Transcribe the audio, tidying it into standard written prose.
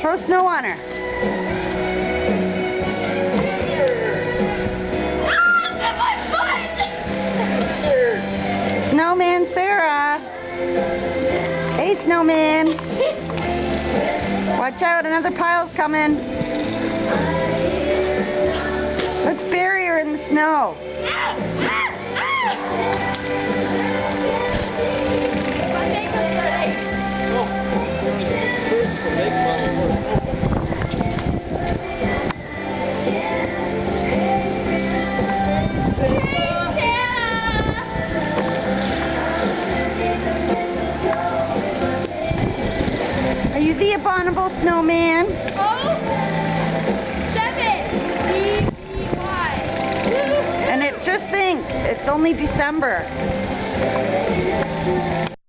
Throw snow on her. Snowman Sarah. Hey, Snowman. Watch out, another pile's coming. Let's bury her in the snow. Are you the abominable snowman? Oh, 7 B-B-Y. And it just thinks it's only December.